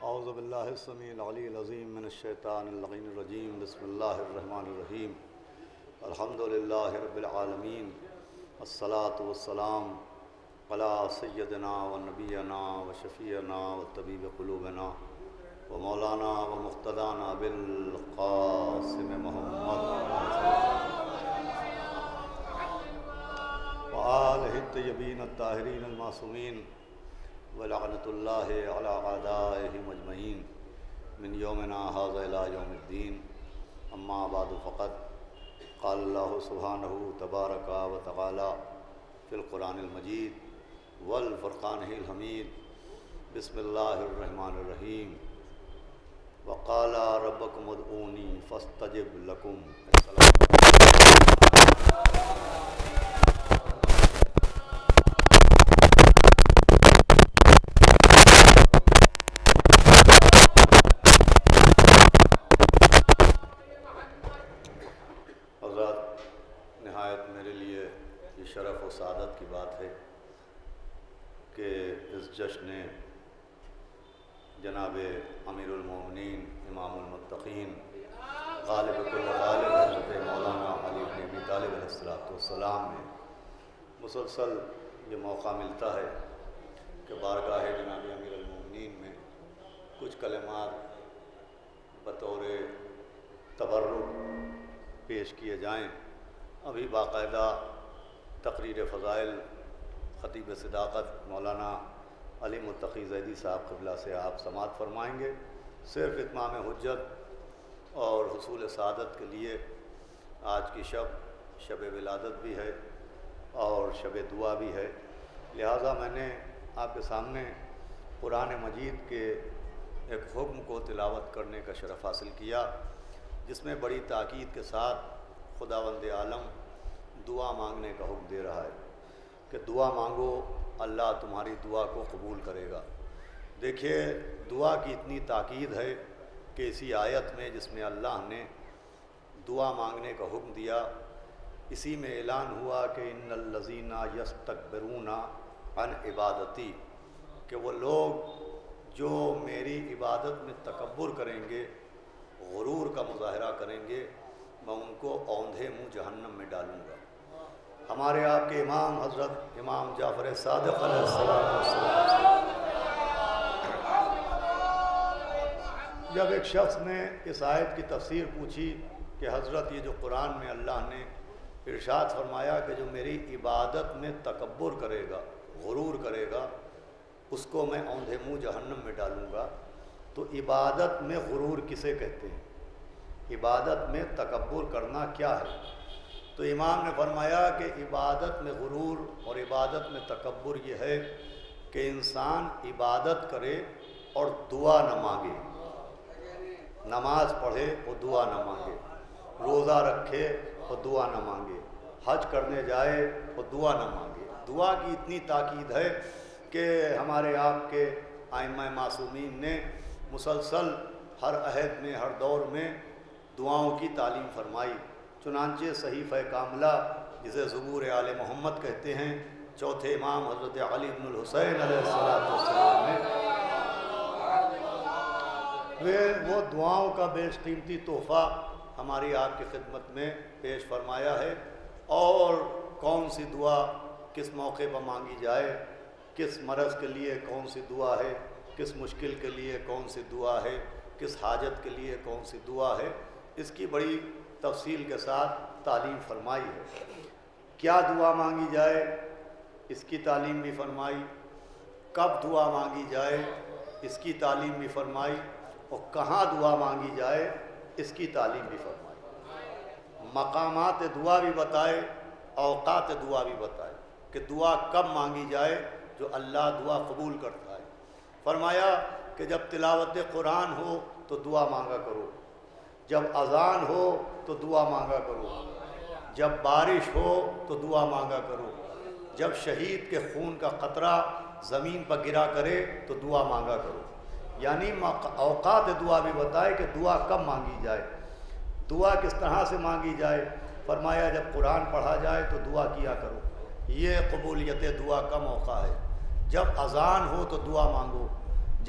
اعوذ باللہ السمیع العلی العظیم من الشیطان اللعین الرجیم بسم اللہ الرحمن الرحیم الحمدللہ رب العالمین الصلاۃ والسلام علی سیدنا و نبینا و شفیعنا و طبیب قلوبنا و مولانا و مقتدانا بالقاسم محمد و آلہ الطیبین الطاہرین المعصومین ولعنت اللہ علی اعدائہم اجمعین من یومنا ھذا الی یوم الدین اما بعد فقط قال اللہ سبحانہ تبارک و تعالی فی القرآن المجید والفرقان الحمید بسم اللہ الرحمن الرحیم وقال ربکم ادعونی فاستجب لکم. نہایت میرے لیے یہ شرف و سعادت کی بات ہے کہ اس جشن جناب امیر المومنین امام المتقین غالب کل غالب حضرت مولانا علی بن ابی طالب علیہ السلام میں مسلسل یہ موقع ملتا ہے کہ بارگاہ جناب امیر المومنین میں کچھ کلمات بطور تبرک پیش کیے جائیں. ابھی باقاعدہ تقریر فضائل خطیب صداقت مولانا علی متقی زیدی صاحب قبلہ سے آپ سماعت فرمائیں گے. صرف اتمام حجت اور حصول سعادت کے لیے آج کی شب ولادت بھی ہے اور شب دعا بھی ہے، لہٰذا میں نے آپ کے سامنے قرآن مجید کے ایک حکم کو تلاوت کرنے کا شرف حاصل کیا، جس میں بڑی تاکید کے ساتھ خداوند عالم دعا مانگنے کا حکم دے رہا ہے کہ دعا مانگو، اللہ تمہاری دعا کو قبول کرے گا. دیکھیے دعا کی اتنی تاکید ہے کہ اسی آیت میں جس میں اللہ نے دعا مانگنے کا حکم دیا، اسی میں اعلان ہوا کہ ان الذین یستکبرون عن عبادتی، کہ وہ لوگ جو میری عبادت میں تکبر کریں گے، غرور کا مظاہرہ کریں گے، میں ان کو اوندھے منہ جہنم میں ڈالوں گا. ہمارے آپ کے امام حضرت امام جعفر صادق علیہ السلام جب ایک شخص نے اس آیت کی تفسیر پوچھی کہ حضرت یہ جو قرآن میں اللہ نے ارشاد فرمایا کہ جو میری عبادت میں تکبر کرے گا، غرور کرے گا، اس کو میں اوندھے منہ جہنم میں ڈالوں گا، تو عبادت میں غرور کسے کہتے ہیں؟ عبادت میں تکبر کرنا کیا ہے؟ تو امام نے فرمایا کہ عبادت میں غرور اور عبادت میں تکبر یہ ہے کہ انسان عبادت کرے اور دعا نہ مانگے، نماز پڑھے اور دعا نہ مانگے، روزہ رکھے اور دعا نہ مانگے، حج کرنے جائے اور دعا نہ مانگے. دعا کی اتنی تاکید ہے کہ ہمارے آپ کے ائمہ معصومین نے مسلسل ہر عہد میں، ہر دور میں دعاؤں کی تعلیم فرمائی. چنانچہ صحیفہ کاملہ جسے زبور آل محمد کہتے ہیں، چوتھے امام حضرت علی بن الحسین علیہ السلام نے وہ دعاؤں کا بیش قیمتی تحفہ ہماری آپ کی خدمت میں پیش فرمایا ہے. اور کون سی دعا کس موقع پر مانگی جائے، کس مرض کے لیے کون سی دعا ہے، کس مشکل کے لیے کون سی دعا ہے، کس حاجت کے لیے کون سی دعا ہے، اس کی بڑی تفصیل کے ساتھ تعلیم فرمائی ہے. کیا دعا مانگی جائے اس کی تعلیم بھی فرمائی، کب دعا مانگی جائے اس کی تعلیم بھی فرمائی، اور کہاں دعا مانگی جائے اس کی تعلیم بھی فرمائی. مقامات دعا بھی بتائے، اوقات دعا بھی بتائے کہ دعا کب مانگی جائے جو اللہ دعا قبول کرتا ہے. فرمایا کہ جب تلاوت قرآن ہو تو دعا مانگا کرو، جب اذان ہو تو دعا مانگا کرو، جب بارش ہو تو دعا مانگا کرو، جب شہید کے خون کا قطرہ زمین پر گرا کرے تو دعا مانگا کرو. یعنی اوقات دعا بھی بتائے کہ دعا کب مانگی جائے، دعا کس طرح سے مانگی جائے. فرمایا جب قرآن پڑھا جائے تو دعا کیا کرو، یہ قبولیت دعا کا موقع ہے. جب اذان ہو تو دعا مانگو،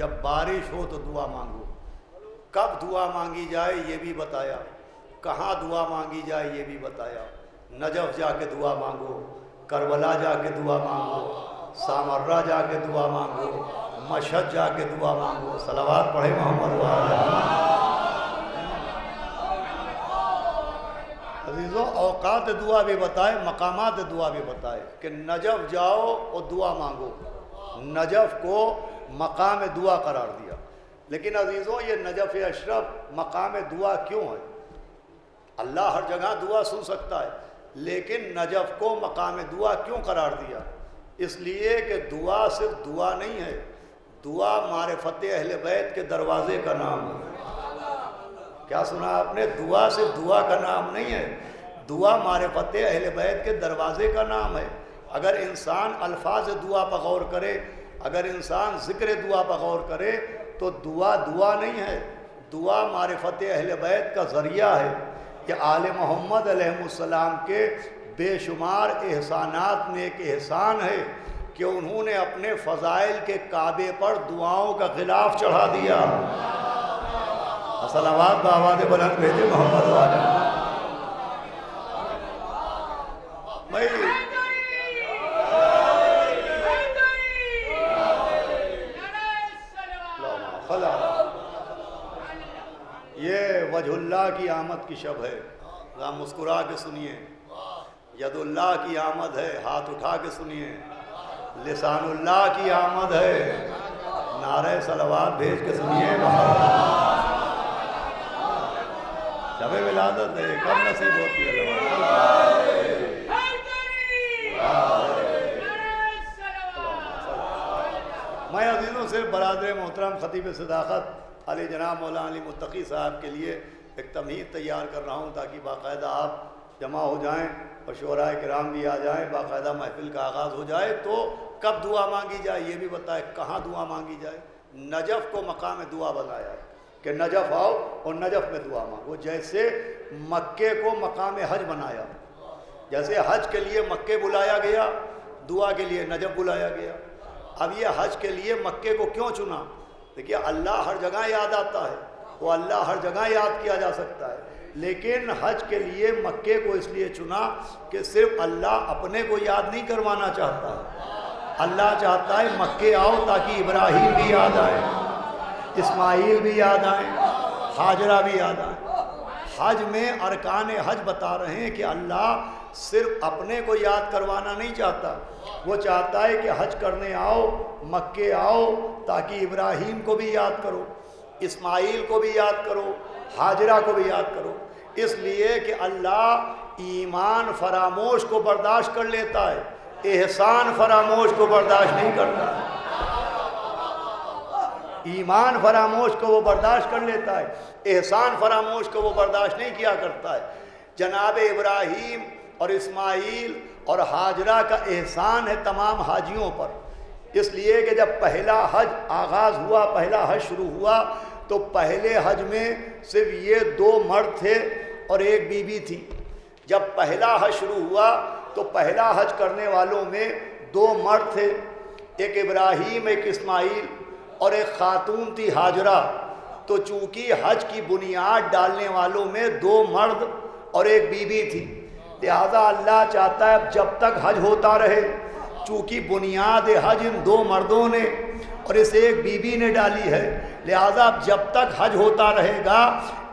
جب بارش ہو تو دعا مانگو، کب دعا مانگی جائے یہ بھی بتایا، کہاں دعا مانگی جائے یہ بھی بتایا۔ نجف جا کے دعا مانگو، کربلا جا کے دعا مانگو، سامرہ جا کے دعا مانگو، مشہد جا کے دعا مانگو۔ صلوات پڑھے محمد وعلیہ۔ عزیزوں اوقات دعا بھی بتائے، مقامات دعا بھی بتائے کہ نجف جاؤ اور دعا مانگو، نجف کو مقام دعا قرار دیا۔ لیکن عزیزوں یہ نجف اشرف مقام دعا کیوں ہے؟ اللہ ہر جگہ دعا سن سکتا ہے، لیکن نجف کو مقام دعا کیوں قرار دیا؟ اس لیے کہ دعا صرف دعا نہیں ہے، دعا معرفت اہل بیت کے دروازے کا نام ہے۔ کیا سنا آپ نے؟ دعا صرف دعا کا نام نہیں ہے، دعا معرفت اہل بیت کے دروازے کا نام ہے۔ اگر انسان الفاظ دعا پر غور کرے، اگر انسان ذکر دعا پر غور کرے تو دعا دعا نہیں ہے، دعا معرفت اہل بیت کا ذریعہ ہے۔ کہ آل محمد علیہ السلام کے بے شمار احسانات میں ایک احسان ہے کہ انہوں نے اپنے فضائل کے کعبے پر دعاؤں کا غلاف چڑھا دیا۔ صلوات بآواز بلند بھیجے محمد والا۔ یہ وجہ اللہ کی آمد کی شب ہے، ذرا مسکرا کے سنیے۔ ید اللہ کی آمد ہے، ہاتھ اٹھا کے سنیے۔ لسان اللہ کی آمد ہے، نعرہ صلوات بھیج کے سنیے۔ شب ولادت ہے، کب نصیب ہوتی ہے؟ میں عزیزوں سے برادر محترم خطیب صداقت علی جناب مولانا علی متقی صاحب کے لیے ایک تمہید تیار کر رہا ہوں تاکہ باقاعدہ آپ جمع ہو جائیں اور شعراء کرام بھی آ جائیں، باقاعدہ محفل کا آغاز ہو جائے۔ تو کب دعا مانگی جائے یہ بھی بتائے، کہاں دعا مانگی جائے۔ نجف کو مقام دعا بنایا ہے کہ نجف آؤ اور نجف میں دعا مانگو، جیسے مکے کو مقام حج بنایا، جیسے حج کے لیے مکے بلایا گیا، دعا کے لیے نجف بلایا گیا۔ اب یہ حج کے لیے مکے کو کیوں چنا؟ دیکھیے اللہ ہر جگہ یاد آتا ہے، وہ اللہ ہر جگہ یاد کیا جا سکتا ہے، لیکن حج کے لیے مکے کو اس لیے چنا کہ صرف اللہ اپنے کو یاد نہیں کروانا چاہتا، اللہ چاہتا ہے مکے آؤ تاکہ ابراہیم بھی یاد آئے، اسماعیل بھی یاد آئیں، ہاجرہ بھی یاد آئیں۔ حج میں ارکان حج بتا رہے ہیں کہ اللہ صرف اپنے کو یاد کروانا نہیں چاہتا، وہ چاہتا ہے کہ حج کرنے آؤ، مکے آؤ تاکہ ابراہیم کو بھی یاد کرو، اسماعیل کو بھی یاد کرو، ہاجرہ کو بھی یاد کرو۔ اس لیے کہ اللہ ایمان فراموش کو برداشت کر لیتا ہے، احسان فراموش کو برداشت نہیں کرتا۔ ایمان فراموش کو وہ برداشت کر لیتا ہے، احسان فراموش کو وہ برداشت نہیں کیا کرتا ہے۔ جناب ابراہیم اور اسماعیل اور ہاجرہ کا احسان ہے تمام حاجیوں پر، اس لیے کہ جب پہلا حج آغاز ہوا، پہلا حج شروع ہوا تو پہلے حج میں صرف یہ 2 مرد تھے اور ایک بی بی تھی۔ جب پہلا حج شروع ہوا تو پہلا حج کرنے والوں میں 2 مرد تھے، ایک ابراہیم ایک اسماعیل اور ایک خاتون تھی ہاجرہ۔ تو چونکہ حج کی بنیاد ڈالنے والوں میں 2 مرد اور ایک بی بی تھی، لہذا اللہ چاہتا ہے جب تک حج ہوتا رہے، چونکہ بنیاد حج ان 2 مردوں نے اور اس ایک بی بی نے ڈالی ہے، لہذا جب تک حج ہوتا رہے گا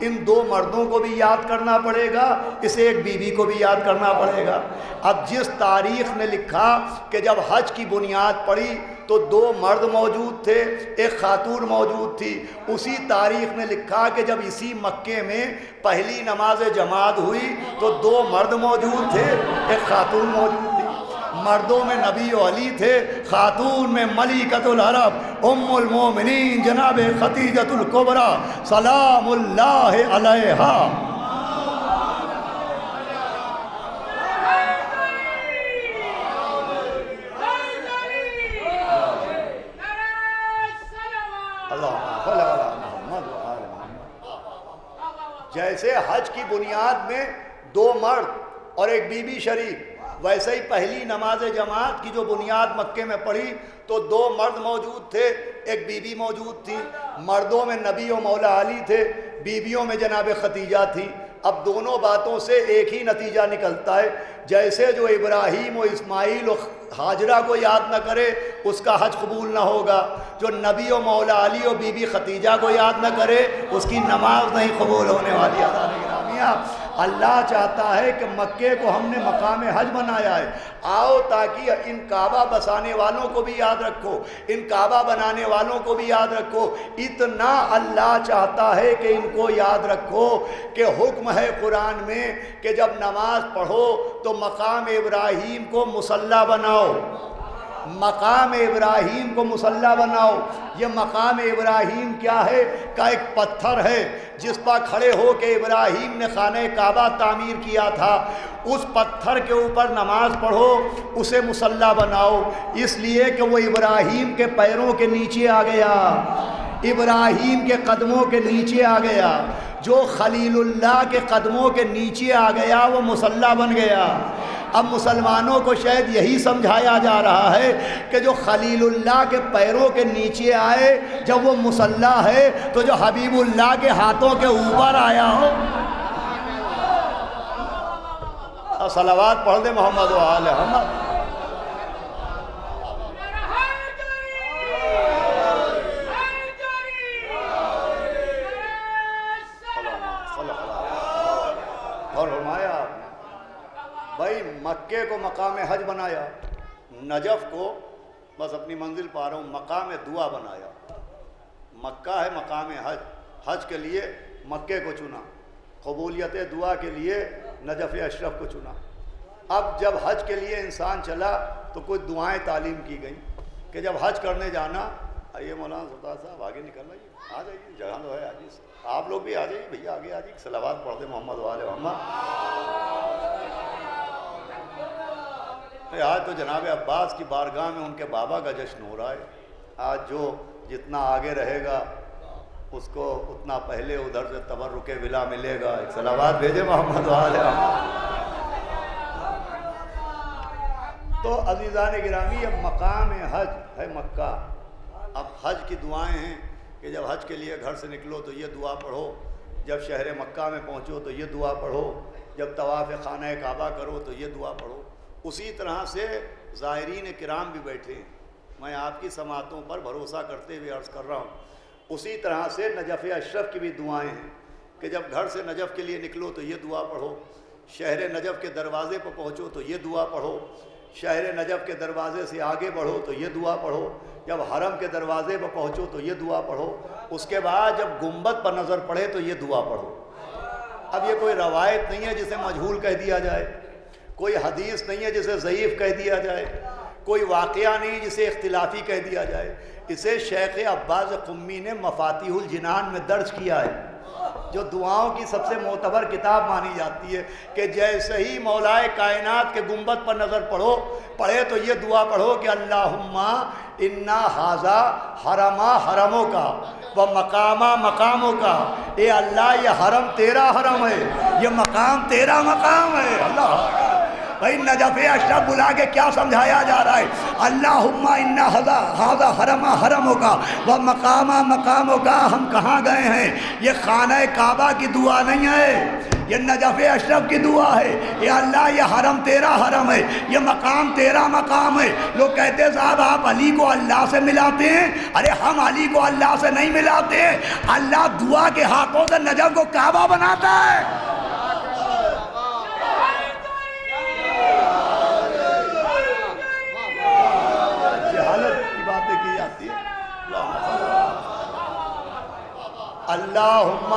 ان 2 مردوں کو بھی یاد کرنا پڑے گا، اس ایک بی بی کو بھی یاد کرنا پڑے گا۔ اب جس تاریخ نے لکھا کہ جب حج کی بنیاد پڑی تو 2 مرد موجود تھے، ایک خاتون موجود تھی، اسی تاریخ نے لکھا کہ جب اسی مکے میں پہلی نماز جماعت ہوئی تو 2 مرد موجود تھے، ایک خاتون موجود تھی۔ مردوں میں نبی و علی تھے، خاتون میں ملکۃ العرب ام المومنین جناب خدیجۃ الکبریٰ سلام اللہ علیہا۔ جیسے حج کی بنیاد میں 2 مرد اور ایک بی بی شریک، ویسے ہی پہلی نماز جماعت کی جو بنیاد مکے میں پڑھی تو 2 مرد موجود تھے، ایک بیوی موجود تھی، مردوں میں نبی و مولا علی تھے، بیویوں میں جناب ختیجہ تھی۔ اب دونوں باتوں سے ایک ہی نتیجہ نکلتا ہے، جیسے جو ابراہیم و اسماعیل و ہاجرہ کو یاد نہ کرے اس کا حج قبول نہ ہوگا، جو نبی و مولا علی و بی بی ختیجہ کو یاد نہ کرے اس کی نماز نہیں قبول ہونے والی۔ گرامیہ اللہ چاہتا ہے کہ مکے کو ہم نے مقام حج بنایا ہے، آؤ تاکہ ان کعبہ بسانے والوں کو بھی یاد رکھو، ان کعبہ بنانے والوں کو بھی یاد رکھو۔ اتنا اللہ چاہتا ہے کہ ان کو یاد رکھو کہ حکم ہے قرآن میں کہ جب نماز پڑھو تو مقام ابراہیم کو مصلی بناؤ، مقام ابراہیم کو مصلی بناؤ۔ یہ مقام ابراہیم کیا ہے؟ کا ایک پتھر ہے جس پر کھڑے ہو کے ابراہیم نے خانہ کعبہ تعمیر کیا تھا، اس پتھر کے اوپر نماز پڑھو، اسے مصلی بناؤ، اس لیے کہ وہ ابراہیم کے پیروں کے نیچے آ گیا، ابراہیم کے قدموں کے نیچے آ گیا۔ جو خلیل اللہ کے قدموں کے نیچے آ گیا وہ مصلی بن گیا۔ اب مسلمانوں کو شاید یہی سمجھایا جا رہا ہے کہ جو خلیل اللہ کے پیروں کے نیچے آئے جب وہ مصلی ہے تو جو حبیب اللہ کے ہاتھوں کے اوپر آیا ہو۔ صلوات پڑھ دے محمد و آل محمد۔ اور فرمایا آپ نے بھائی مکے کو مقام حج بنایا، نجف کو بس اپنی منزل پا رہا ہوں مقام دعا بنایا۔ مکہ ہے مقام حج، حج کے لیے مکے کو چنا، قبولیت دعا کے لیے نجف اشرف کو چنا۔ اب جب حج کے لیے انسان چلا تو کچھ دعائیں تعلیم کی گئیں کہ جب حج کرنے جانا، آئیے مولانا سلطان صاحب آگے نکل رہی ہے، آ جائیے، جگہ تو ہے، آجیے آپ لوگ بھی آ جائیے بھیا، آگے آ جائیے، صلوات پڑھ دیں محمد و آل محمد۔ آج تو جناب عباس کی بارگاہ میں ان کے بابا کا جشن ہو رہا ہے۔ آج جو جتنا آگے رہے گا اس کو اتنا پہلے ادھر سے تبرک ولا ملے گا۔ ایک صلوات بھیجے محمد و آل محمد۔ تو عزیزان گرامی یہ مقام حج ہے مکہ۔ اب حج کی دعائیں ہیں کہ جب حج کے لیے گھر سے نکلو تو یہ دعا پڑھو، جب شہر مکہ میں پہنچو تو یہ دعا پڑھو، جب طواف خانہ کعبہ کرو تو یہ دعا پڑھو۔ اسی طرح سے زائرین کرام بھی بیٹھے ہیں، میں آپ کی سماعتوں پر بھروسہ کرتے ہوئے عرض کر رہا ہوں، اسی طرح سے نجف اشرف کی بھی دعائیں ہیں کہ جب گھر سے نجف کے لیے نکلو تو یہ دعا پڑھو، شہر نجف کے دروازے پر پہنچو تو یہ دعا پڑھو، شہر نجف کے دروازے سے آگے بڑھو تو یہ دعا پڑھو، جب حرم کے دروازے پر پہنچو تو یہ دعا پڑھو، اس کے بعد جب گنبد پر نظر پڑے تو یہ دعا پڑھو۔ اب یہ کوئی روایت نہیں ہے جسے مجہول کہہ دیا جائے، کوئی حدیث نہیں ہے جسے ضعیف کہہ دیا جائے، کوئی واقعہ نہیں جسے اختلافی کہہ دیا جائے، اسے شیخ عباس قمی نے مفاتیح الجنان میں درج کیا ہے، جو دعاؤں کی سب سے معتبر کتاب مانی جاتی ہے کہ جیسے ہی مولائے کائنات کے گنبد پر نظر پڑھے تو یہ دعا پڑھو کہ اللہم انا ھذا حرما حرموں کا و مقامہ مقاموں کا، اے اللہ یہ حرم تیرا حرم ہے، یہ مقام تیرا مقام ہے۔ اللہ بھائی نجف اشرف بلا کے کیا سمجھایا جا رہا ہے؟ اللہم انا ھذا حرما حرموں کا و مقامہ مقاموں کا۔ ہم کہاں گئے ہیں؟ یہ خانہ کعبہ کی دعا نہیں ہے، یہ نجف اشرف کی دعا ہے۔ اے اللہ یہ حرم تیرا حرم ہے، یہ مقام تیرا مقام ہے۔ لوگ کہتے ہیں صاحب آپ علی کو اللہ سے ملاتے ہیں، ارے ہم علی کو اللہ سے نہیں ملاتے، اللہ دعا کے ہاتھوں سے نجف کو کعبہ بناتا ہے۔ اللہم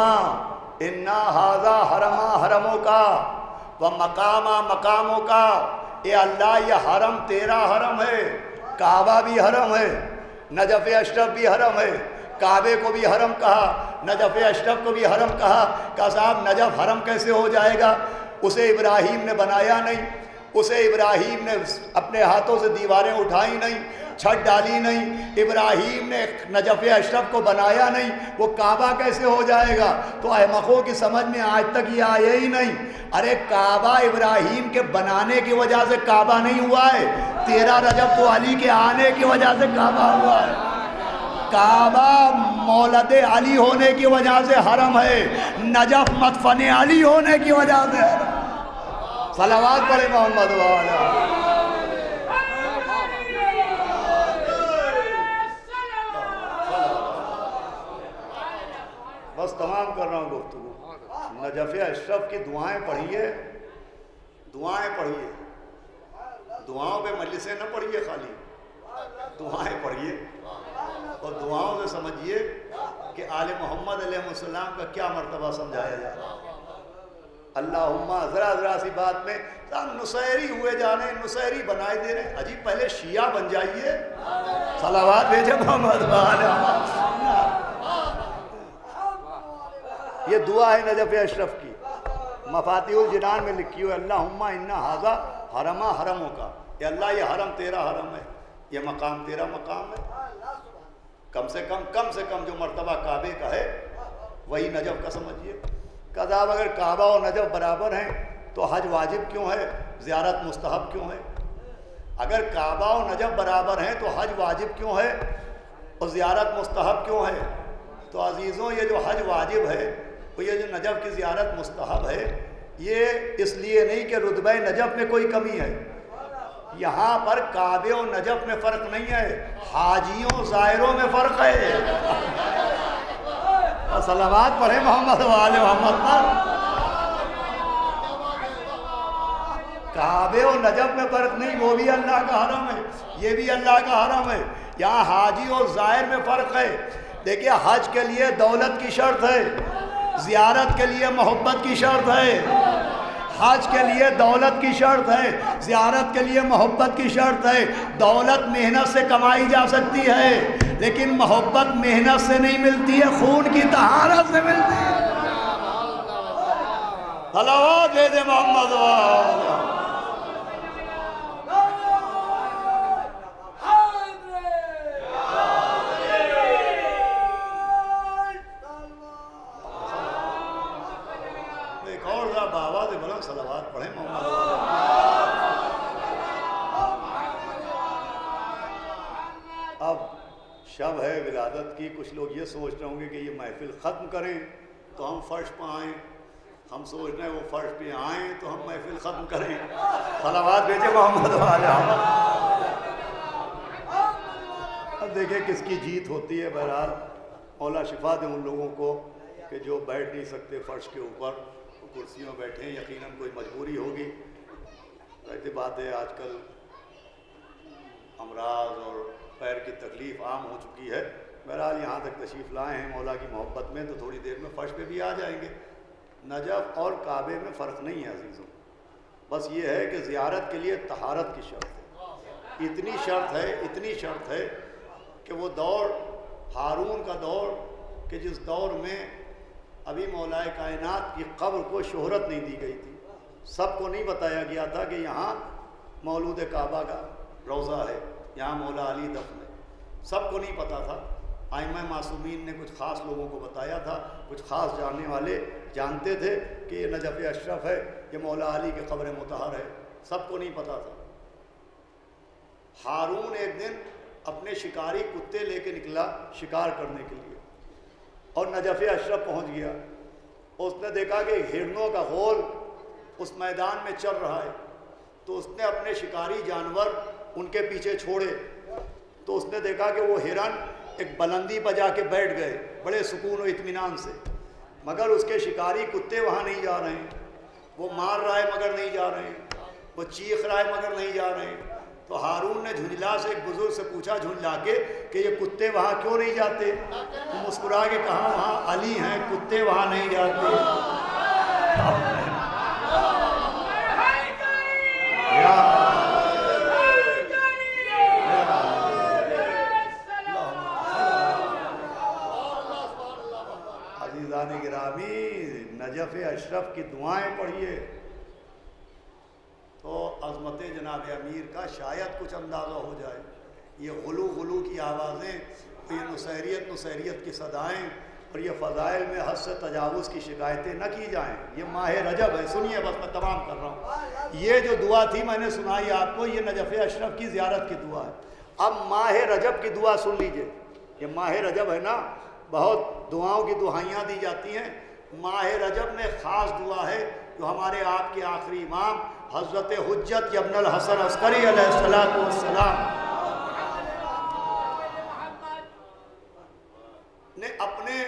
انا ھذا حرما حرموں کا و مقامہ مقاموں کا، اے اللہ یہ حرم تیرا حرم ہے، کعبہ بھی حرم ہے، نجف اشرف بھی حرم ہے، کعبے کو بھی حرم کہا، نجف اشرف کو بھی حرم کہا۔ کہا صاحب نجف حرم کیسے ہو جائے گا؟ اسے ابراہیم نے بنایا نہیں، اسے ابراہیم نے اپنے ہاتھوں سے دیواریں اٹھائی نہیں، چھت ڈالی نہیں، ابراہیم نے نجف اشرف کو بنایا نہیں، وہ کعبہ کیسے ہو جائے گا؟ تو احمقوں کی سمجھ میں آج تک یہ آیا ہی نہیں۔ ارے کعبہ ابراہیم کے بنانے کی وجہ سے کعبہ نہیں ہوا ہے، 13 رجب کو علی کے آنے کی وجہ سے کعبہ ہوا ہے۔ کعبہ مولد علی ہونے کی وجہ سے حرم ہے، نجف مدفن علی ہونے کی وجہ سے حرم۔ صلوات پڑھے محمد والا۔ بس تمام کر رہا ہوں گفتگو۔ نجف اشرف کی دعائیں پڑھیے، دعائیں پڑھیے، دعاؤں پہ مجلسیں نہ پڑھیے، خالی دعائیں پڑھیے اور دعاؤں سے سمجھیے کہ آل محمد علیہ السلام کا کیا مرتبہ سمجھایا جائے۔ اللہم ذرا سی بات میں نصیری ہوئے جانے، نصیری بنائے دے رہے، عجیب پہلے شیعہ بن جائیے۔ صلوات بھیجے محمد والا۔ یہ دعا ہے نجف اشرف کی، مفاتیح الجنان میں لکھی ہوئی، اللہم انا ھذا حرم حرموں کا، یا اللہ یہ حرم تیرا حرم ہے، یہ مقام تیرا مقام ہے۔ کم سے کم جو مرتبہ کعبے کا ہے وہی نجف کا سمجھیے۔ کذاب اگر کعبہ اور نجف برابر ہیں تو حج واجب کیوں ہے، زیارت مستحب کیوں ہے؟ اگر کعبہ اور نجف برابر ہیں تو حج واجب کیوں ہے اور زیارت مستحب کیوں ہے؟ تو عزیزوں یہ جو حج واجب ہے اور یہ جو نجف کی زیارت مستحب ہے، یہ اس لیے نہیں کہ رتبہ نجف میں کوئی کمی ہے، یہاں پر کعبے اور نجف میں فرق نہیں ہے، حاجیوں زائروں میں فرق ہے۔ صلوات پڑھے محمد وآل محمد پر۔ کعبے اور نجف میں فرق نہیں، وہ بھی اللہ کا حرم ہے، یہ بھی اللہ کا حرم ہے، یہاں حاجی اور زائر میں فرق ہے۔ دیکھیے حج کے لیے دولت کی شرط ہے، زیارت کے لیے محبت کی شرط ہے۔ حج کے لیے دولت کی شرط ہے، زیارت کے لیے محبت کی شرط ہے۔ دولت محنت سے کمائی جا سکتی ہے لیکن محبت محنت سے نہیں ملتی ہے، خون کی طہارت سے ملتی ہے۔ صلوات دے دے محمد والا۔ صلوات پڑھیں محمد والا۔ اب شب ہے ولادت کی، کچھ لوگ یہ سوچ رہے ہوں گے کہ یہ محفل ختم کریں تو ہم فرش پہ آئیں، ہم سوچ رہے ہیں وہ فرش پہ آئیں تو ہم محفل ختم کریں۔ صلوات بھیجے محمد والا۔ اب دیکھیں کس کی جیت ہوتی ہے۔ بہرحال مولا شفا دے ان لوگوں کو کہ جو بیٹھ نہیں سکتے فرش کے اوپر، کرسیوں بیٹھے ہیں، یقیناً کوئی مجبوری ہوگی۔ ایسی بات ہے آج کل امراض اور پیر کی تکلیف عام ہو چکی ہے۔ بہرحال یہاں تک تشریف لائے ہیں مولا کی محبت میں تو تھوڑی دیر میں فرش پہ بھی آ جائیں گے۔ نجف اور کعبے میں فرق نہیں ہے عزیزوں، بس یہ ہے کہ زیارت کے لیے طہارت کی شرط ہے۔ اتنی شرط ہے کہ وہ دور ہارون کا دور کہ جس دور میں ابھی مولا کائنات کی قبر کو شہرت نہیں دی گئی تھی، سب کو نہیں بتایا گیا تھا کہ یہاں مولود کعبہ کا روضہ ہے، یہاں مولا علی دفن ہے، سب کو نہیں پتا تھا۔ ائمہ معصومین نے کچھ خاص لوگوں کو بتایا تھا، کچھ خاص جاننے والے جانتے تھے کہ یہ نجف اشرف ہے، یہ مولا علی کی قبر مطہر ہے، سب کو نہیں پتا تھا۔ ہارون ایک دن اپنے شکاری کتے لے کے نکلا شکار کرنے کے لیے اور نجف اشرف پہنچ گیا۔ اس نے دیکھا کہ ہرنوں کا غول اس میدان میں چل رہا ہے، تو اس نے اپنے شکاری جانور ان کے پیچھے چھوڑے، تو اس نے دیکھا کہ وہ ہرن ایک بلندی پر جا کے بیٹھ گئے بڑے سکون و اطمینان سے، مگر اس کے شکاری کتے وہاں نہیں جا رہے ہیں، وہ مار رہا ہے مگر نہیں جا رہے ہیں، وہ چیخ رہا ہے مگر نہیں جا رہے ہیں۔ تو ہارون نے جھنجلا سے ایک بزرگ سے پوچھا جھنجلا کے کہ یہ کتے وہاں کیوں نہیں جاتے؟ تو مسکرا کے کہا وہاں علی ہیں، کتے وہاں نہیں جاتے۔ عزیزان گرامی، نجف اشرف کی دعائیں پڑھیے تو عظمت جناب امیر کا شاید کچھ اندازہ ہو جائے۔ یہ غلو کی آوازیں، یہ نصیریت کی صدائیں اور یہ فضائل میں حد سے تجاوز کی شکایتیں نہ کی جائیں۔ یہ ماہ رجب ہے، سنیے بس میں تمام کر رہا ہوں۔ یہ جو دعا تھی میں نے سنائی آپ کو، یہ نجف اشرف کی زیارت کی دعا ہے۔ اب ماہ رجب کی دعا سن لیجئے، یہ ماہ رجب ہے نا، بہت دعاؤں کی دعائیاں دی جاتی ہیں۔ ماہ رجب میں خاص دعا ہے جو ہمارے آپ کے آخری امام حضرت حجت ابن الحسن عسکری علیہ السلام نے اپنے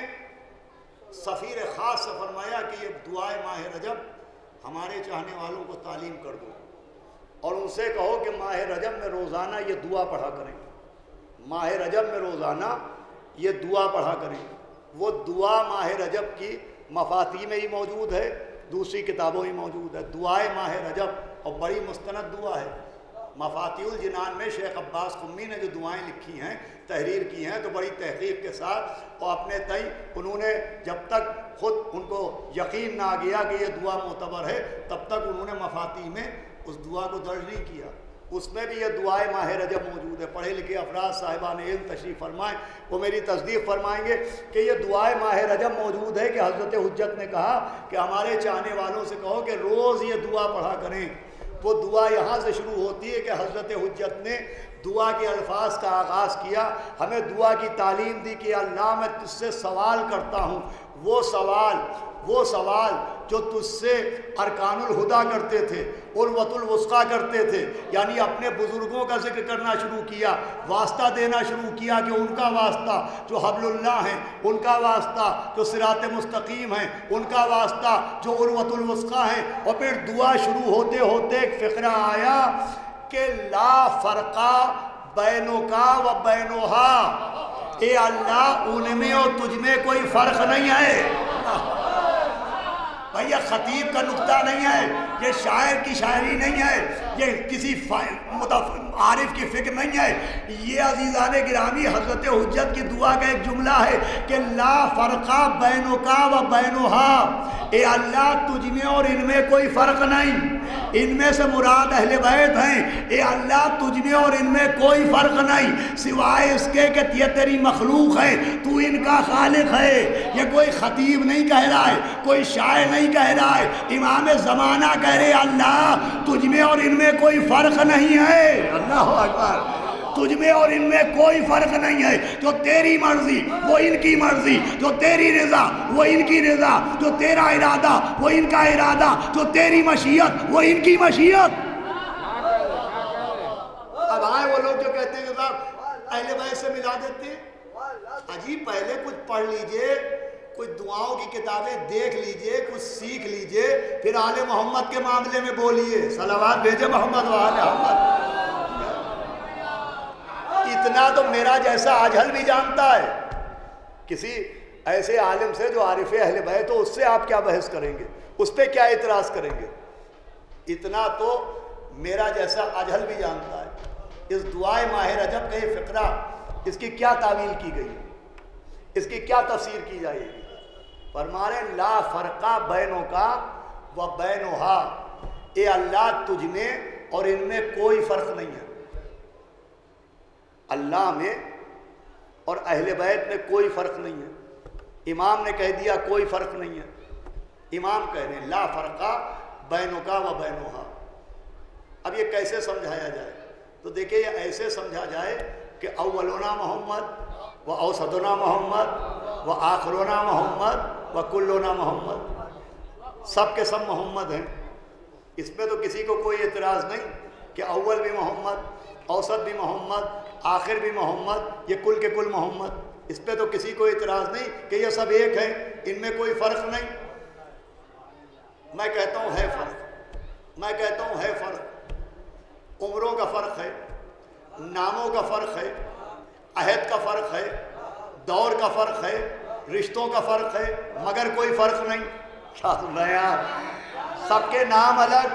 سفیر خاص سے فرمایا کہ یہ دعائے ماہ رجب ہمارے چاہنے والوں کو تعلیم کر دو، اور ان سے کہو کہ ماہ رجب میں روزانہ یہ دعا پڑھا کریں، ماہ رجب میں روزانہ یہ دعا پڑھا کریں۔ وہ دعا ماہ رجب کی مفاتیح میں ہی موجود ہے، دوسری کتابوں ہی موجود ہے، دعائے ماہ رجب، اور بڑی مستند دعا ہے۔ مفاتیح الجنان میں شیخ عباس قمی نے جو دعائیں لکھی ہیں، تحریر کی ہیں، تو بڑی تحقیق کے ساتھ اور اپنے تئیں انہوں نے، جب تک خود ان کو یقین نہ آ گیا کہ یہ دعا معتبر ہے، تب تک انہوں نے مفاتیح میں اس دعا کو درج نہیں کیا۔ اس میں بھی یہ دعائے ماہ رجب موجود ہے۔ پڑھے لکھے افراد صاحبان علم تشریف فرمائیں، وہ میری تصدیق فرمائیں گے کہ یہ دعائے ماہ رجب موجود ہے کہ حضرت حجت نے کہا کہ ہمارے چاہنے والوں سے کہو کہ روز یہ دعا پڑھا کریں۔ وہ دعا یہاں سے شروع ہوتی ہے کہ حضرت حجت نے دعا کے الفاظ کا آغاز کیا، ہمیں دعا کی تعلیم دی کہ اللہ میں تجھ سے سوال کرتا ہوں، وہ سوال جو تجھ سے ارکان الہدا کرتے تھے، عروۃ الوثقیٰ کرتے تھے، یعنی اپنے بزرگوں کا ذکر کرنا شروع کیا، واسطہ دینا شروع کیا کہ ان کا واسطہ جو حبل اللہ ہیں، ان کا واسطہ جو صراط مستقیم ہیں، ان کا واسطہ جو عروۃ الوثقیٰ ہیں، اور پھر دعا شروع ہوتے ہوتے ایک فقرہ آیا کہ لا فرقہ بینک و بینہا، اے اللہ ان میں اور تجھ میں کوئی فرق نہیں ہے۔ بھئی یہ خطیب کا نکتہ نہیں ہے، یہ شاعر کی شاعری نہیں ہے، یہ کسی عارف کی فکر نہیں ہے، یہ عزیزان گرامی حضرت حجت کی دعا کا ایک جملہ ہے کہ لا فرقہ بینک و بینہا، اے اللہ تجھ میں اور ان میں کوئی فرق نہیں، ان میں سے مراد اہل بیت ہیں، اے اللہ تجھ میں اور ان میں کوئی فرق نہیں، سوائے اس کے کہ یہ تیری مخلوق ہے، تو ان کا خالق ہے۔ یہ کوئی خطیب نہیں کہہ رہا ہے، کوئی شاعر نہیں کہہ رہا ہے، امام زمانہ کہہ رہے اللہ تجھ میں اور ان میں کوئی فرق نہیں ہے۔ اللہ اکبر، تجھ میں اور ان میں کوئی فرق نہیں ہے، جو تیری مرضی وہ ان کی مرضی، جو تیری رضا وہ ان کی رضا، جو تیرا ارادہ وہ ان کا ارادہ، جو تیری مشیت وہ ان کی مشیت۔ اب آئے وہ لوگ جو کہتے ہیں کہ صاحب اہل بیت سے ملا دیتے ہیں، عجیب، پہلے کچھ پڑھ لیجئے، کچھ دعاؤں کی کتابیں دیکھ لیجئے، کچھ سیکھ لیجئے، پھر آل محمد کے معاملے میں بولیے، صلوات بھیجے محمد و آل محمد۔ اتنا تو میرا جیسا اجہل بھی جانتا ہے، کسی ایسے عالم سے جو عارف اہل بیت ہو، اس سے آپ کیا بحث کریں گے، اس پہ کیا اعتراض کریں گے؟ اتنا تو میرا جیسا اجہل بھی جانتا ہے۔ اس دعائے ماہ رجب کا یہ فقرہ، اس کی کیا تعویل کی گئی، اس کی کیا تفسیر کی جائے گی؟ فرمانے لا فرقہ بینک و بینہا، اے اللہ تجھ میں اور ان میں کوئی فرق نہیں ہے، اللہ میں اور اہل بیت میں کوئی فرق نہیں ہے۔ امام نے کہہ دیا کوئی فرق نہیں ہے، امام کہہ رہے ہیں لا فرقہ بینک و بینہا۔ اب یہ کیسے سمجھایا جائے؟ تو دیکھیں یہ ایسے سمجھا جائے کہ اولنا محمد و اوسطنا محمد و آخرنا محمد و کلنا محمد، سب کے سب محمد ہیں، اس میں تو کسی کو کوئی اعتراض نہیں کہ اول بھی محمد، اوسط بھی محمد، آخر بھی محمد، یہ کل کے کل محمد، اس پہ تو کسی کو اعتراض نہیں کہ یہ سب ایک ہیں، ان میں کوئی فرق نہیں۔ میں کہتا ہوں ہے فرق، میں کہتا ہوں ہے فرق، عمروں کا فرق ہے، ناموں کا فرق ہے، عہد کا فرق ہے، دور کا فرق ہے، رشتوں کا فرق ہے، مگر کوئی فرق نہیں۔ یار سب کے نام الگ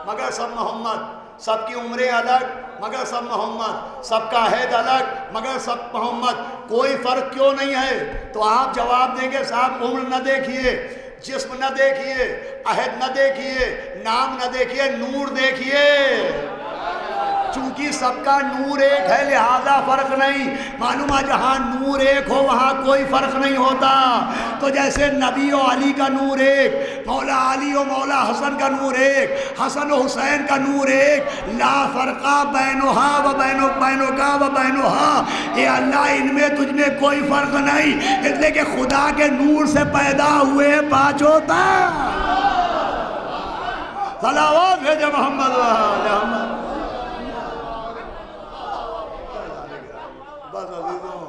مگر سب محمد، سب کی عمریں الگ مگر سب محمد، سب کا عہد الگ مگر سب محمد، کوئی فرق کیوں نہیں ہے؟ تو آپ جواب دیں گے صاحب عمر نہ دیکھیے، جسم نہ دیکھیے، عہد نہ دیکھیے، نام نہ دیکھیے، نور دیکھیے۔ چونکہ سب کا نور ایک ہے لہذا فرق نہیں معلوم ہے، جہاں نور ایک ہو وہاں کوئی فرق نہیں ہوتا۔ تو جیسے نبی و علی کا نور ایک، مولا علی و مولا حسن کا نور ایک، حسن و حسین کا نور ایک، لا فرقہ بینہا و بینکا و بینہا، اے اللہ ان میں تجھ میں کوئی فرق نہیں، اس لیے کہ خدا کے نور سے پیدا ہوئے پانچوں تا۔ صلوات بھیجے محمد و آل محمد۔ بس عزیزوں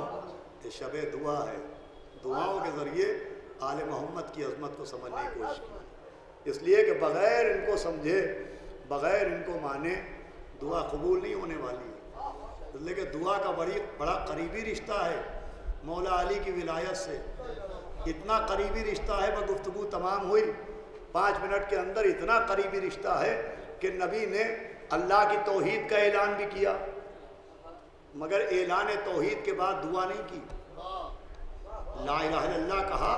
یہ شب دعا ہے، دعاؤں کے ذریعے آل محمد کی عظمت کو سمجھنے کی کوشش کی، اس لیے کہ بغیر ان کو سمجھے، بغیر ان کو مانے دعا قبول نہیں ہونے والی ہے، اس لیے کہ دعا کا بڑا قریبی رشتہ ہے مولا علی کی ولایت سے، اتنا قریبی رشتہ ہے، بس گفتگو تمام ہوئی 5 منٹ کے اندر، اتنا قریبی رشتہ ہے کہ نبی نے اللہ کی توحید کا اعلان بھی کیا، مگر اعلان توحید کے بعد دعا نہیں کی، لا الہ الا اللہ کہا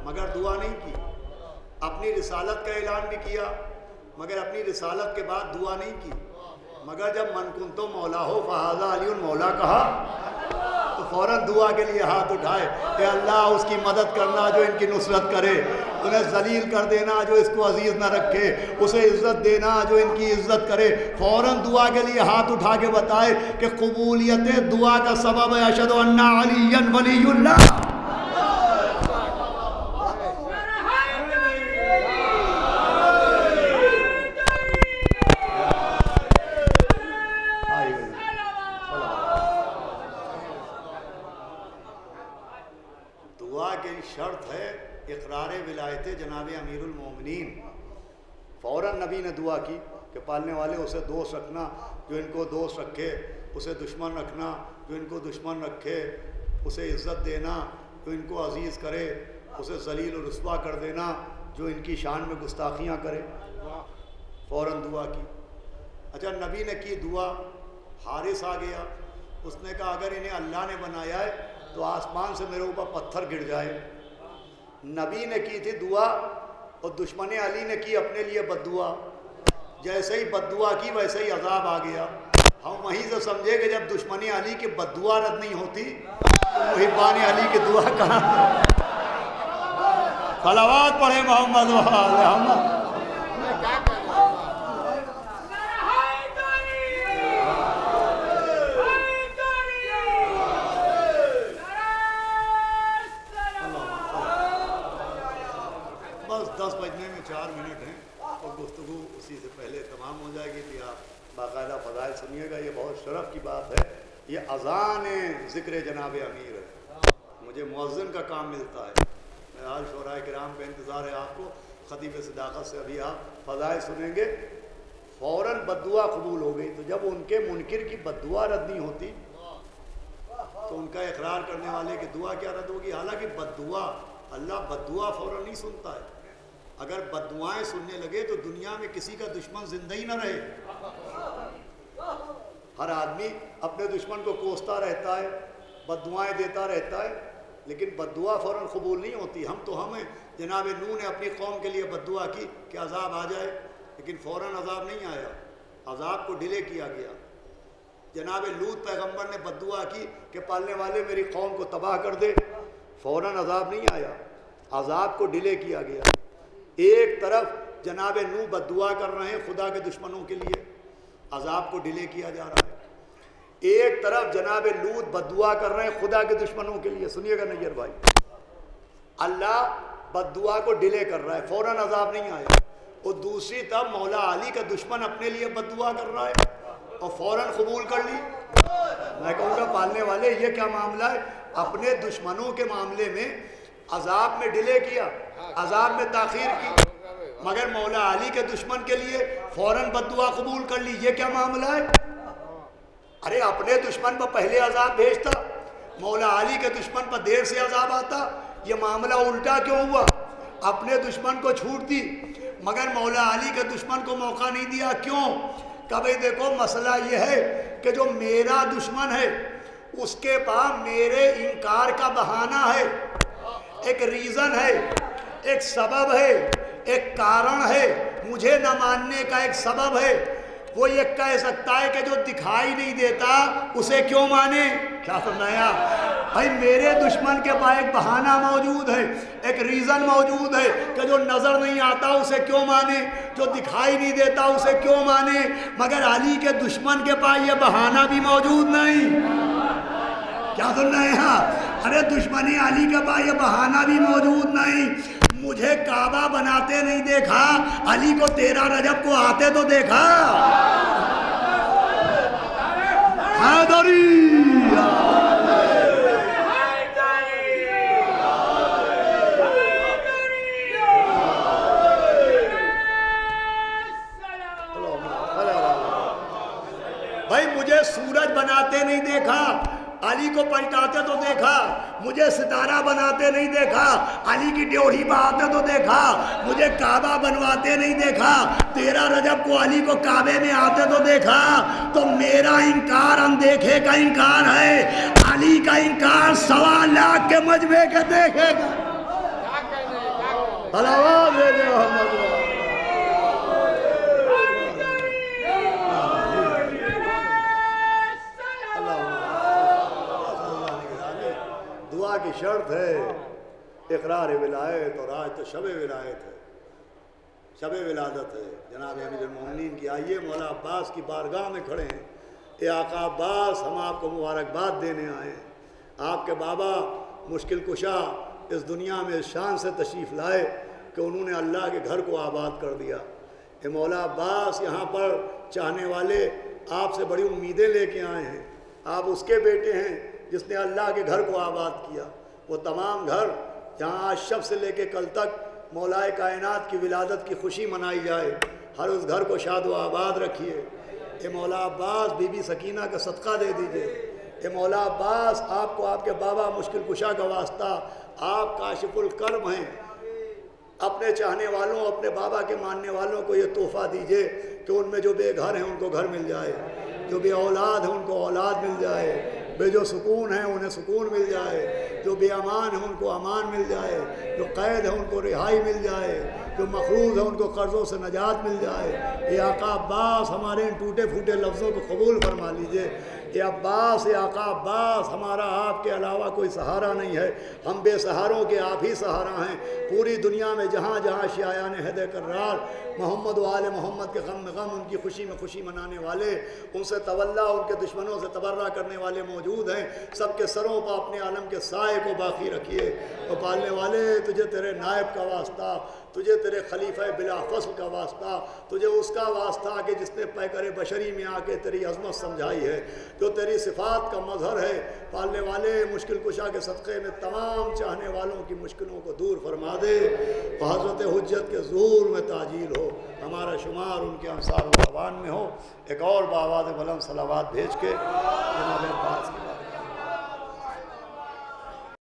مگر دعا نہیں کی، اپنی رسالت کا اعلان بھی کیا مگر اپنی رسالت کے بعد دعا نہیں کی، مگر جب من کنتو مولا ہو فہذا علی مولا کہا تو فوراً دعا کے لیے ہاتھ اٹھائے کہ اللہ اس کی مدد کرنا جو ان کی نصرت کرے، انہیں ذلیل کر دینا جو اس کو عزیز نہ رکھے، اسے عزت دینا جو ان کی عزت کرے، فوراً دعا کے لیے ہاتھ اٹھا کے بتائے کہ قبولیت دعا کا سبب ہے اشہد ان علی ولی اللہ۔ شرط ہے اقرار ولایت جناب امیر المومنین۔ فوراً نبی نے دعا کی کہ پالنے والے اسے دوست رکھنا جو ان کو دوست رکھے، اسے دشمن رکھنا جو ان کو دشمن رکھے، اسے عزت دینا جو ان کو عزیز کرے، اسے ذلیل و رسوا کر دینا جو ان کی شان میں گستاخیاں کرے۔ فوراً دعا کی۔ اچھا نبی نے کی دعا، حارث آ گیا، اس نے کہا اگر انہیں اللہ نے بنایا ہے تو آسمان سے میرے اوپر پتھر گر جائے۔ نبی نے کی تھی دعا اور دشمن علی نے کی اپنے لیے بد دعا، جیسے ہی بد دعا کی ویسے ہی عذاب آ گیا۔ ہم وہیں سے سمجھے کہ جب دشمن علی کی بد دعا رد نہیں ہوتی تو محبان علی کی دعا کہاں؟ صلوات پڑھے محمد و آل محمد۔ بس 10 بجنے میں 4 منٹ ہیں اور گفتگو اسی سے پہلے تمام ہو جائے گی، کہ آپ باقاعدہ فضائل سنیے گا۔ یہ بہت شرف کی بات ہے، یہ اذان ذکر جناب امیر ہے، مجھے مؤذن کا کام ملتا ہے۔ میں آج شعراء کرام کا انتظار ہے آپ کو، خطیب صداقت سے ابھی آپ فضائل سنیں گے۔ فوراً بد دعا قبول ہو گئی، تو جب ان کے منکر کی بد دعا رد نہیں ہوتی تو ان کا اقرار کرنے والے کی دعا کیا رد ہوگی؟ حالانکہ بد دعا، اللہ بد دعا فوراً نہیں سنتا ہے، اگر بد دعائیں سننے لگے تو دنیا میں کسی کا دشمن زندہ ہی نہ رہے۔ ہر آدمی اپنے دشمن کو کوستا رہتا ہے، بد دعائیں دیتا رہتا ہے، لیکن بد دعا فوراً قبول نہیں ہوتی۔ ہمیں جناب نوح نے اپنی قوم کے لیے بد دعا کی کہ عذاب آ جائے، لیکن فوراً عذاب نہیں آیا، عذاب کو ڈیلے کیا گیا۔ جناب لوط پیغمبر نے بد دعا کی کہ پالنے والے میری قوم کو تباہ کر دے، فوراً عذاب نہیں آیا، عذاب کو ڈیلے کیا گیا۔ ایک طرف جناب نوح بد دعا کر رہے ہیں خدا کے دشمنوں کے لیے، عذاب کو ڈیلے کیا جا رہا ہے۔ ایک طرف جناب لوط بد دعا کر رہے ہیں خدا کے دشمنوں کے لیے، سنیے گا نیر بھائی، اللہ بد دعا کو ڈیلے کر رہا ہے، فوراً عذاب نہیں آیا۔ اور دوسری طرف مولا علی کا دشمن اپنے لیے بد دعا کر رہا ہے اور فوراً قبول کر لی۔ میں کہوں گا پالنے والے یہ کیا معاملہ ہے؟ اپنے دشمنوں کے معاملے میں عذاب میں ڈیلے کیا، عذاب میں تاخیر کی، مگر مولا علی کے دشمن کے لیے فوراً بد دعا قبول کر لی، یہ کیا معاملہ ہے؟ ارے اپنے دشمن پر پہلے عذاب بھیجتا، مولا علی کے دشمن پر دیر سے عذاب آتا، یہ معاملہ الٹا کیوں ہوا؟ اپنے دشمن کو چھوٹ دی مگر مولا علی کے دشمن کو موقع نہیں دیا، کیوں؟ کہ بھئی دیکھو مسئلہ یہ ہے کہ جو میرا دشمن ہے اس کے پاس میرے انکار کا بہانہ ہے، ایک ریزن ہے، ایک سبب ہے، ایک کارن ہے، مجھے نہ ماننے کا ایک سبب ہے۔ وہ یہ کہہ سکتا ہے کہ جو دکھائی نہیں دیتا اسے کیوں مانے؟ کیا سمجھایا بھائی؟ میرے دشمن کے پاس ایک بہانہ موجود ہے، ایک ریزن موجود ہے کہ جو نظر نہیں آتا اسے کیوں مانے، جو دکھائی نہیں دیتا اسے کیوں مانے، مگر علی کے دشمن کے پاس یہ بہانہ بھی موجود نہیں۔ کیا سن رہے ہیں؟ ارے دشمنی علی کے پاس یہ بہانہ بھی موجود نہیں۔ مجھے کعبہ بناتے نہیں دیکھا، علی کو 13 رجب کو آتے تو دیکھا۔ حیدری بھائی مجھے سورج بناتے نہیں دیکھا، علی کو پلٹاتے تو دیکھا۔ مجھے ستارہ بناتے نہیں دیکھا، علی کی ڈیوڑھی بہاتے تو دیکھا۔ مجھے کعبہ بنواتے نہیں دیکھا، 13 رجب کو علی کو کعبے میں آتے تو دیکھا۔ تو میرا انکار اندیکھے کا انکار ہے، علی کا انکار 1.25 لاکھ کے مجمع کے دیکھے گا۔ دعا کی شرط ہے اقرار ولایت، اور آج تو شب ولایت ہے، شب ولادت ہے جناب امیر المومنین کی۔ آئیے مولا عباس کی بارگاہ میں کھڑے ہیں۔ اے آقا عباس، ہم آپ کو مبارکباد دینے آئے ہیں۔ آپ کے بابا مشکل کشا اس دنیا میں اس شان سے تشریف لائے کہ انہوں نے اللہ کے گھر کو آباد کر دیا۔ اے مولا عباس، یہاں پر چاہنے والے آپ سے بڑی امیدیں لے کے آئے ہیں۔ آپ اس کے بیٹے ہیں جس نے اللہ کے گھر کو آباد کیا۔ وہ تمام گھر جہاں آج شب سے لے کے کل تک مولائے کائنات کی ولادت کی خوشی منائی جائے، ہر اس گھر کو شاد و آباد رکھیے۔ اے مولا عباس، بی بی سکینہ کا صدقہ دے دیجئے۔ اے مولا عباس، آپ کو آپ کے بابا مشکل کشا کا واسطہ، آپ کاشف الکرب ہیں، اپنے چاہنے والوں، اپنے بابا کے ماننے والوں کو یہ تحفہ دیجئے کہ ان میں جو بے گھر ہیں ان کو گھر مل جائے، جو بے اولاد ہیں ان کو اولاد مل جائے، بے جو سکون ہیں انہیں سکون مل جائے، جو بے امان ہیں ان کو امان مل جائے، جو قید ہیں ان کو رہائی مل جائے، جو مقروض ہیں ان کو قرضوں سے نجات مل جائے۔ اے آقا عباس، ہمارے ان ٹوٹے پھوٹے لفظوں کو قبول فرما لیجئے۔ اے عباس، اے آقا عباس، ہمارا آپ کے علاوہ کوئی سہارا نہیں ہے، ہم بے سہاروں کے آپ ہی سہارا ہیں۔ پوری دنیا میں جہاں جہاں شیعان حیدر کرار محمد و آل محمد کے غم میں غم، ان کی خوشی میں خوشی منانے والے، ان سے تولا، ان کے دشمنوں سے تبرہ کرنے والے موجود ہیں، سب کے سروں پر اپنے عالم کے سائے کو باقی رکھیے۔ اور پالنے والے، تجھے تیرے نائب کا واسطہ، تجھے تیرے خلیفہ بلا فصل کا واسطہ، تجھے اس کا واسطہ کہ جس نے پیکر بشری میں آ کے تیری عظمت سمجھائی ہے، جو تیری صفات کا مظہر ہے۔ پالنے والے، مشکل کشا کے صدقے میں تمام چاہنے والوں کی مشکلوں کو دور فرما دے، اور حضرت حجت کے ظہور میں تعجیل ہو، ہمارا شمار ان کے انصار و اعوان میں ہو۔ ایک اور بآواز بلند صلوات بھیج کے جناب عباس